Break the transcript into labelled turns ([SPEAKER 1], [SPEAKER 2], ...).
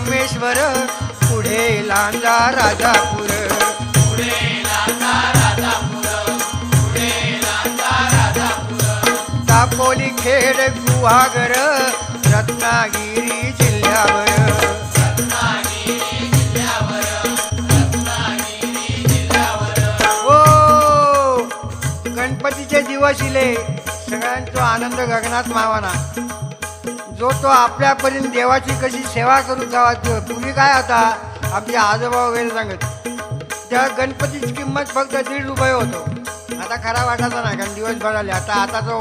[SPEAKER 1] संगमेश्वर, पुढे लांजा राजापूर. दापोली खेड गुहागर, रत्नागिरी जिल्ह्यावर. ओ गणपतीचे दिवस इले, सगळ्यांचा आनंद गगनात मावाना. जो तो आपल्यापर्यंत देवाची कशी सेवा करू जावा. पूर्वी काय होता, आपले आजोबा वगैरे सांगत, त्या गणपतीची किंमत फक्त ₹1.5 होतो. आता खरा वाटायचा नाही, कारण दिवस भराले. आता तो